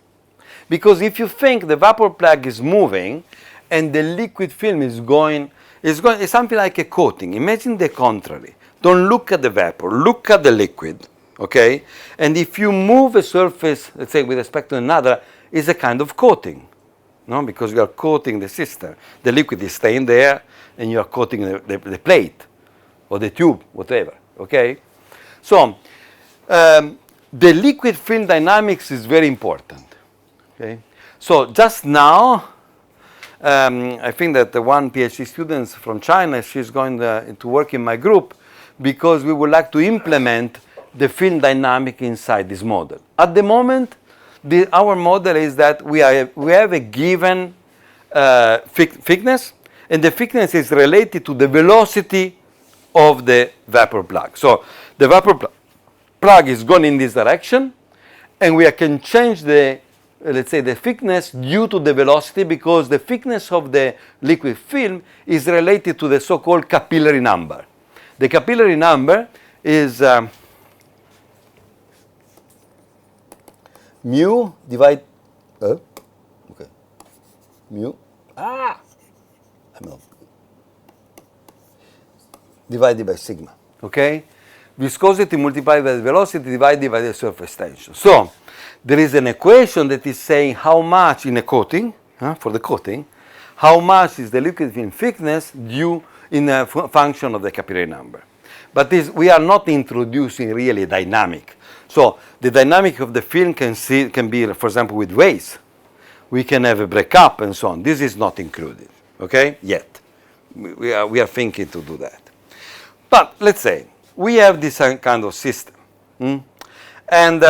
Because if you think the vapor plug is moving and the liquid film is going, it's something like a coating. Imagine the contrary. Don't look at the vapor, look at the liquid, okay? And if you move a surface, let's say with respect to another, it's a kind of coating, no? Because you are coating the system. The liquid is staying there and you are coating the plate or the tube, whatever, okay? So, the liquid film dynamics is very important, okay? So just now, I think that the one PhD student from China, she's going to work in my group because we would like to implement the film dynamic inside this model. At the moment, our model is that we have a given thickness, and the thickness is related to the velocity of the vapor plug. So the vapor plug is going in this direction, and we can change the, let's say, the thickness due to the velocity, because the thickness of the liquid film is related to the so-called capillary number. The capillary number is mu divided, okay, mu, divided by sigma, okay? Viscosity multiplied by the velocity divided by the surface tension. So, there is an equation that is saying how much in a coating, for the coating, how much is the liquid film thickness due in a function of the capillary number. But we are not introducing really dynamic. So the dynamic of the film can be, for example, with waves. We can have a breakup and so on. This is not included, okay, yet. We are thinking to do that. But let's say we have this kind of system. And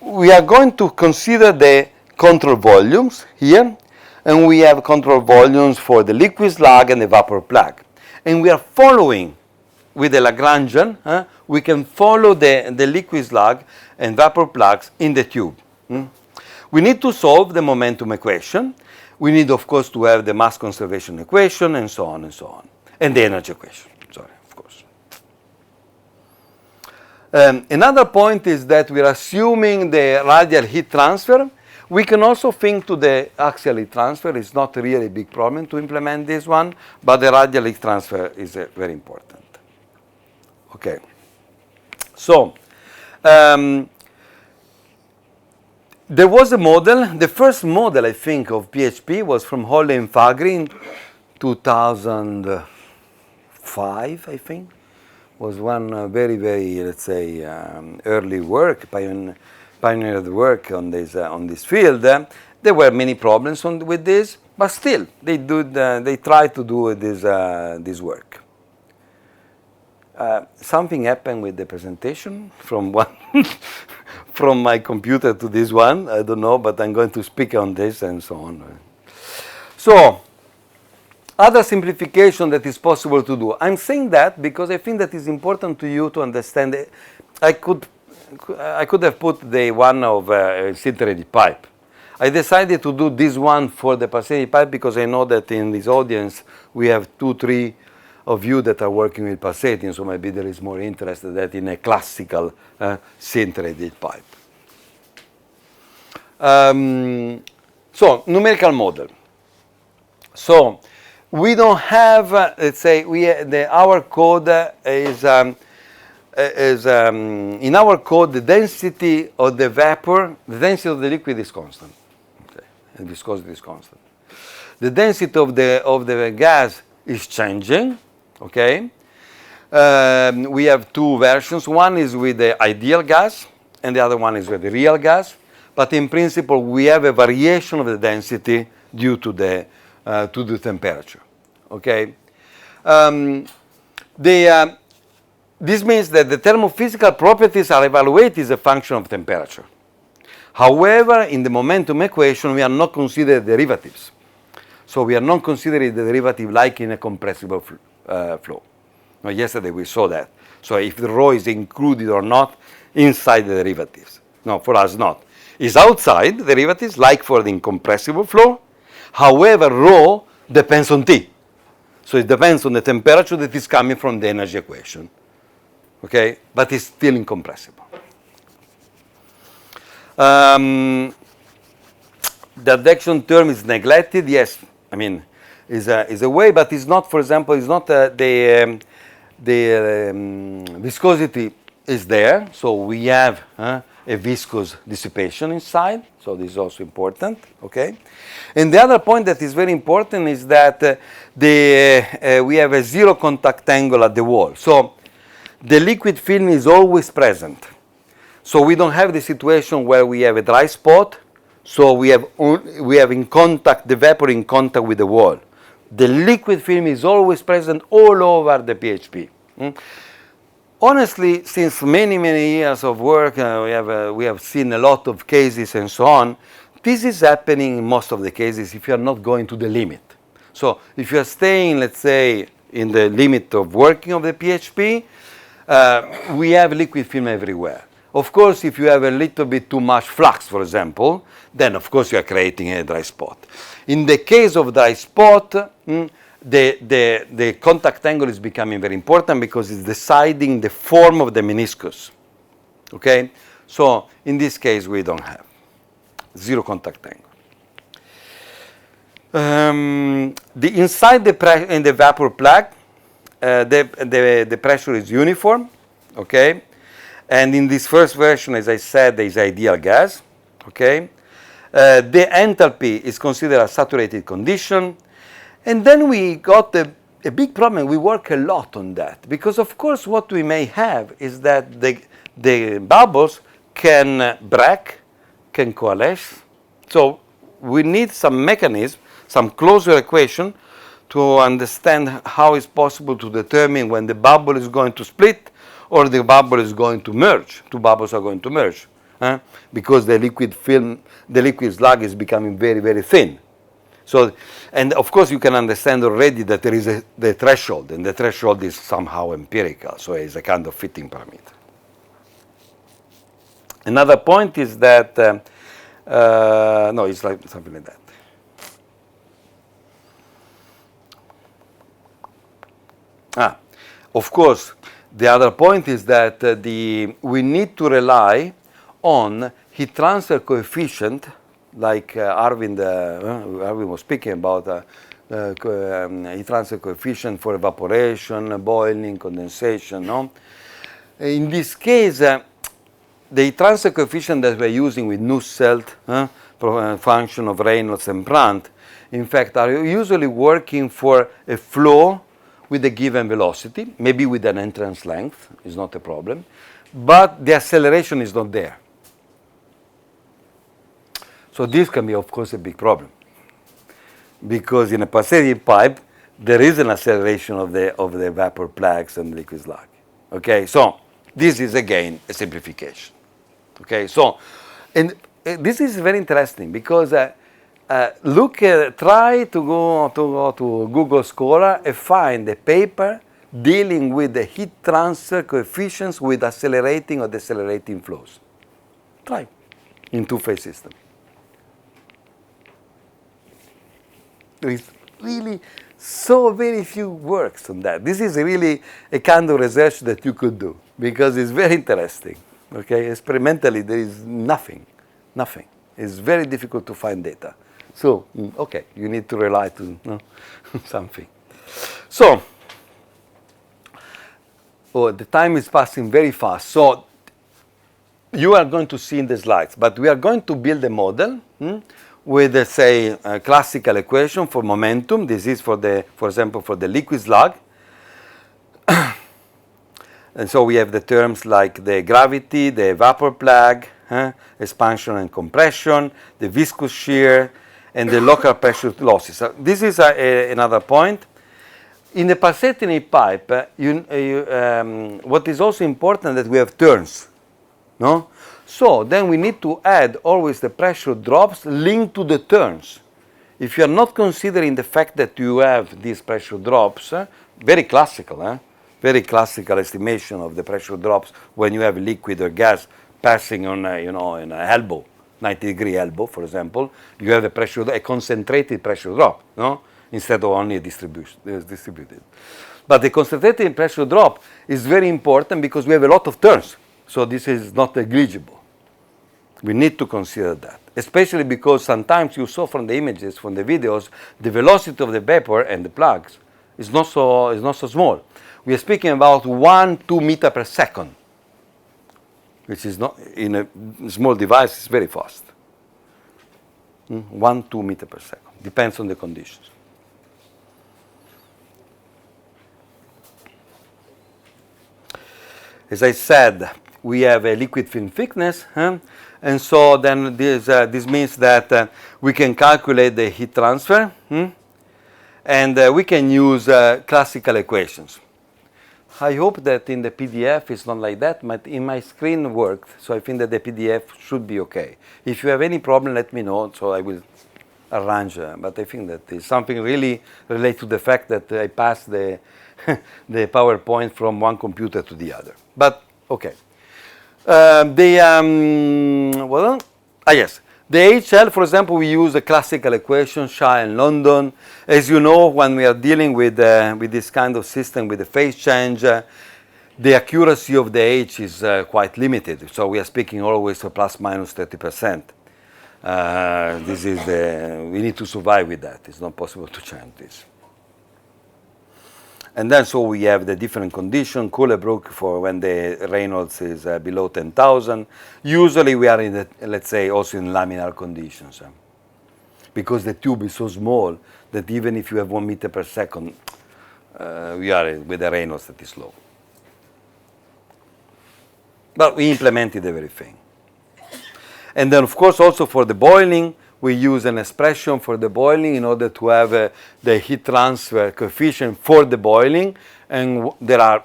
we are going to consider the control volumes here, and we have control volumes for the liquid slug and the vapor plug. And we are following with the Lagrangian, we can follow the liquid slug and vapor plugs in the tube. We need to solve the momentum equation. We need, of course, to have the mass conservation equation and so on and so on. And the energy equation, sorry, of course. Another point is that we are assuming the radial heat transfer. We can also think to the axial heat transfer. It's not really a big problem to implement this one, but the radial heat transfer is very important. Okay. So, there was a model. The first model, I think, of PHP was from Holle and Fagri in 2005, I think. Was one very, very, let's say, early work, pioneered work on this field. There were many problems with this, but still they tried to do this work. Something happened with the presentation from from my computer to this one. I don't know, but I'm going to speak on this and so on. So, other simplification that is possible to do. I'm saying that because I think that is important to you to understand. I could have put the one of sintered pipe. I decided to do this one for the pulsated pipe because I know that in this audience we have 2-3 of you that are working with pulsating, so maybe there is more interest in that in a classical sintered pipe. So, numerical model. So, we don't have, let's say, our code is in our code, the density of the vapor, the density of the liquid is constant. Okay. And viscosity is constant. the density of the gas is changing, okay? We have two versions. One is with the ideal gas, and the other one is with the real gas. But in principle, we have a variation of the density due to the temperature, okay? This means that the thermophysical properties are evaluated as a function of temperature. However, in the momentum equation, we are not considering derivatives. So we are not considering the derivative like in a compressible flow. Now, yesterday we saw that. So if the rho is included or not inside the derivatives. No, for us not. It's outside the derivatives, like for the incompressible flow. However, rho depends on T. So it depends on the temperature that is coming from the energy equation. Okay? But it's still incompressible. The advection term is neglected. Yes, I mean, is a way, but it's not, for example, it's not the viscosity is there. So we have a viscous dissipation inside. So this is also important. Okay. And the other point that is very important is that we have a zero contact angle at the wall. So the liquid film is always present. So we don't have the situation where we have a dry spot. So we have in contact, the vapor in contact with the wall. The liquid film is always present all over the PHP. Honestly, since many years of work, we have seen a lot of cases and so on. This is happening in most of the cases if you are not going to the limit. So if you are staying, let's say, in the limit of working of the PHP, we have liquid film everywhere. Of course, if you have a little bit too much flux, for example, then of course you are creating a dry spot. In the case of dry spot, the contact angle is becoming very important because it's deciding the form of the meniscus. Okay? So in this case, we don't have zero contact angle. Inside in the vapor plug, the pressure is uniform. Okay? And in this first version, as I said, there is ideal gas. Okay? The enthalpy is considered a saturated condition. And then we got a big problem. We work a lot on that. Because, of course, what we may have is that the bubbles can break, can coalesce. So we need some mechanism, some closure equation to understand how it's possible to determine when the bubble is going to split or the bubble is going to merge. Two bubbles are going to merge. Because the liquid film, the liquid slug is becoming very thin. So, and of course you can understand already that there is the threshold, and the threshold is somehow empirical, so it's a kind of fitting parameter. Another point is that, no, it's like something like that. Of course, the other point is that we need to rely on heat transfer coefficient, like Arvind was speaking about heat transfer coefficient for evaporation, boiling, condensation. No? In this case, the heat transfer coefficient that we're using with Nusselt, function of Reynolds and Brandt, in fact, are usually working for a flow with a given velocity, maybe with an entrance length, is not a problem, but the acceleration is not there. So this can be, of course, a big problem, because in a passivity pipe, there is an acceleration of the vapor plugs and liquid slug. Okay, so this is again a simplification. Okay, so and this is very interesting because try to go to Google Scholar and find a paper dealing with the heat transfer coefficients with accelerating or decelerating flows. Try in two-phase system. There is really so very few works on that. This is really a kind of research that you could do because it's very interesting. Okay, experimentally there is nothing. It's very difficult to find data. So, okay, you need to rely to something. So, the time is passing very fast. So, you are going to see in the slides, but we are going to build a model with, say, a classical equation for momentum. This is for example, for the liquid slug. And so we have the terms like the gravity, the vapor plug, expansion and compression, the viscous shear, and the local pressure losses. So this is another point. In the pulsating heat pipe, what is also important that we have turns, no? So then we need to add always the pressure drops linked to the turns. If you are not considering the fact that you have these pressure drops, very classical, very classical estimation of the pressure drops when you have liquid or gas passing on, in an elbow, 90-degree elbow, for example, you have a concentrated pressure drop, no? Instead of only a distributed. But the concentrated pressure drop is very important because we have a lot of turns. So this is not negligible. We need to consider that, especially because sometimes you saw from the images, from the videos, the velocity of the vapor and the plugs is not so small. We are speaking about 1-2 meters per second, which is not, in a small device, is very fast. 1-2 meters per second, depends on the conditions. As I said, we have a liquid film thickness, and so then this means that we can calculate the heat transfer, and we can use classical equations. I hope that in the PDF it's not like that, but in my screen worked, so I think that the PDF should be okay. If you have any problem, let me know, so I will arrange, but I think that it's something really related to the fact that I passed the, the PowerPoint from one computer to the other. But, okay. Yes. The HL, for example, we use a classical equation, Shah and London. As you know, when we are dealing with this kind of system, with the phase change, the accuracy of the H is quite limited. So we are speaking always of plus minus 30%. This is we need to survive with that. It's not possible to change this. And then so we have the different condition, Coolebrook for when the Reynolds is below 10,000. Usually we are in the, let's say, also in laminar conditions. Because the tube is so small that even if you have 1 meter per second, we are with a Reynolds that is low. But we implemented everything. And then of course also for the boiling, we use an expression for the boiling in order to have the heat transfer coefficient for the boiling, and there are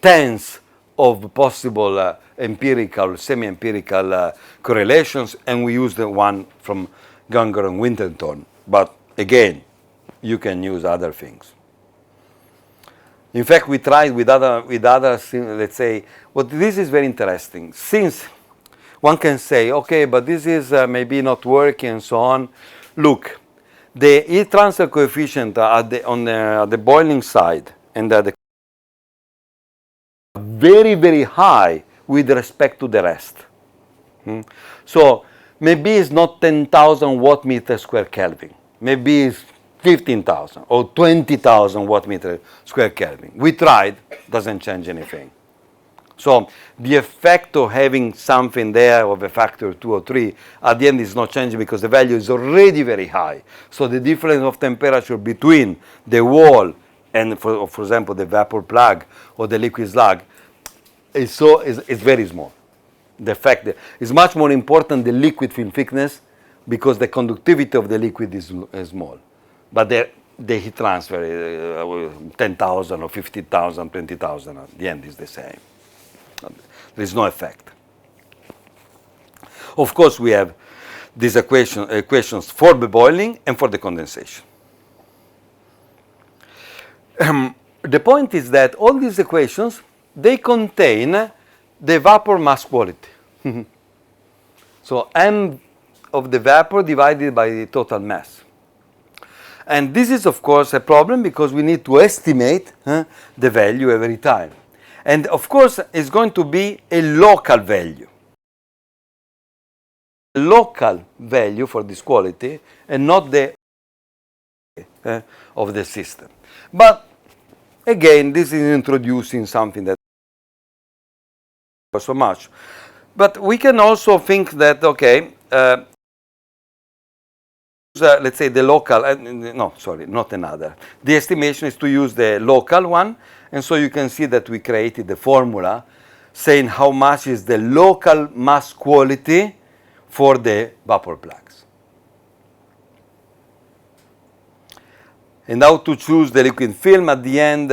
tens of possible empirical, semi-empirical correlations, and we use the one from Gunger and Winterton. But again, you can use other things. In fact, we tried with other, let's say, this is very interesting. Since one can say, okay, but this is maybe not working and so on. Look, the heat transfer coefficient on the boiling side and the very, very high with respect to the rest. So maybe it's not 10,000 watt meter square Kelvin. Maybe it's 15,000 or 20,000 watt meter square Kelvin. We tried, doesn't change anything. So the effect of having something there of a factor of 2 or 3 at the end is not changing because the value is already very high. So the difference of temperature between the wall and, for example, the vapor plug or the liquid slug is very small. The fact that it's much more important the liquid film thickness because the conductivity of the liquid is small. But the heat transfer, 10,000 or 50,000, 20,000, at the end is the same. There is no effect. Of course, we have these equations for the boiling and for the condensation. The point is that all these equations, they contain the vapor mass quality. So M of the vapor divided by the total mass. And this is, of course, a problem because we need to estimate the value every time. And of course, it's going to be a local value. A local value for this quality and not the of the system. But again, this is introducing something that so much. But we can also think that, okay, let's say the local, no, sorry, not another. The estimation is to use the local one, and so you can see that we created the formula saying how much is the local mass quality for the vapor plugs. And how to choose the liquid film at the end,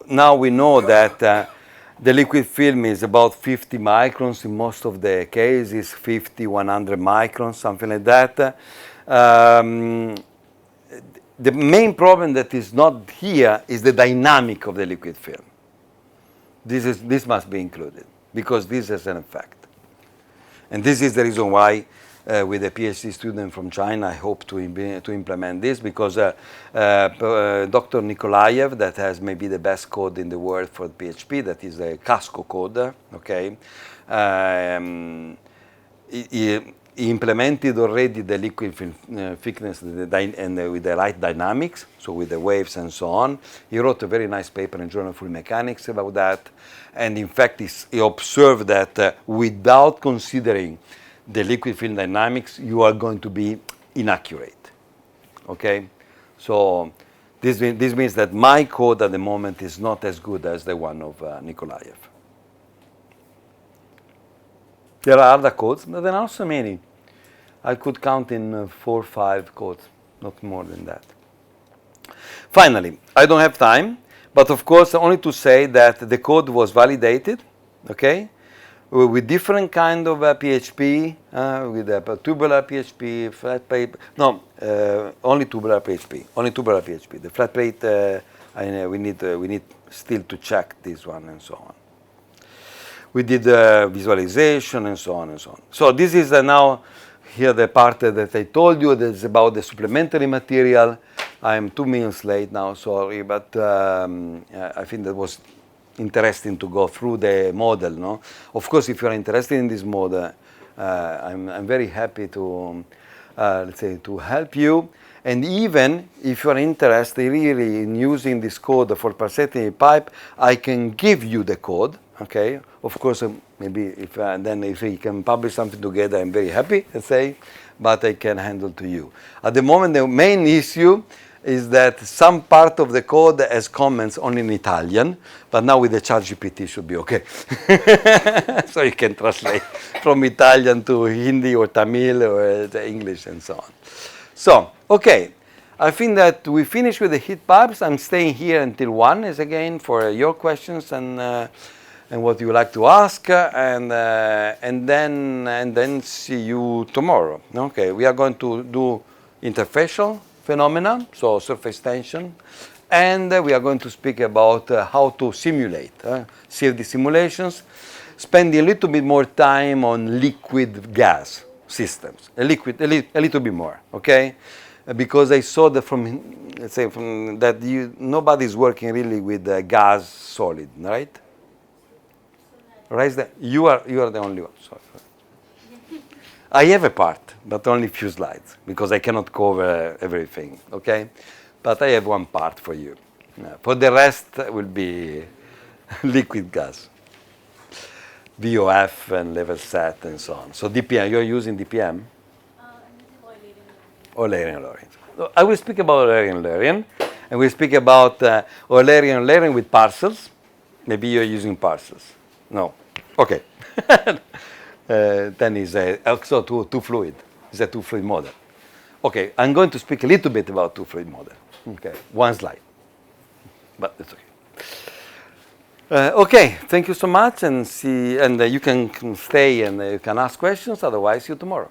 now we know that the liquid film is about 50 microns in most of the cases, 50, 100 microns, something like that. The main problem that is not here is the dynamic of the liquid film. This must be included because this has an effect. And this is the reason why with a PhD student from China, I hope to implement this because Dr. Nikolaev, that has maybe the best code in the world for PHP, that is the Casco code, okay? He implemented already the liquid film thickness and with the right dynamics, so with the waves and so on. He wrote a very nice paper in Journal of Fluid Mechanics about that. And in fact, he observed that without considering the liquid film dynamics, you are going to be inaccurate. Okay? So this means that my code at the moment is not as good as the one of Nikolaev. There are other codes, but there are not so many. I could count in 4 or 5 codes, not more than that. Finally, I don't have time, but of course, only to say that the code was validated, okay, with different kind of PHP, with a tubular PHP, flat plate. No, only tubular PHP. Only tubular PHP. The flat plate, we need still to check this one and so on. We did visualization and so on and so on. So this is now here the part that I told you that is about the supplementary material. I'm 2 minutes late now, sorry, but I think that was interesting to go through the model. No, of course, if you're interested in this model, I'm very happy to let's say to help you. And even if you're interested really in using this code for pulsating pipe, I can give you the code. Okay, of course, maybe if then if we can publish something together, I'm very happy, let's say, but I can handle to you. At the moment, the main issue is that some part of the code has comments only in Italian, but now with the ChatGPT should be okay. So you can translate from Italian to Hindi or Tamil or English and so on. So, okay. I think that we finished with the heat pipes. I'm staying here until 1 is again for your questions and what you would like to ask, and then see you tomorrow. Okay, we are going to do interfacial phenomena, so surface tension, and we are going to speak about how to simulate CFD simulations, spending a little bit more time on liquid gas systems, a little bit more, okay? Because I saw that from, let's say, from that nobody's working really with gas solid, right? Right? You are the only one. Sorry. I have a part, but only a few slides because I cannot cover everything. Okay, but I have one part for you. For the rest will be liquid gas, VOF and level set and so on. So DPM, you're using DPM? Eulerian. So I will speak about Eulerian, and we'll speak about Eulerian with parcels. Maybe you're using parcels. No. Okay. Then is also two fluid. It's a 2 fluid model. Okay, I'm going to speak a little bit about 2 fluid model. Okay, 1 slide. But it's okay. Okay, thank you so much, and you can stay and you can ask questions. Otherwise, see you tomorrow.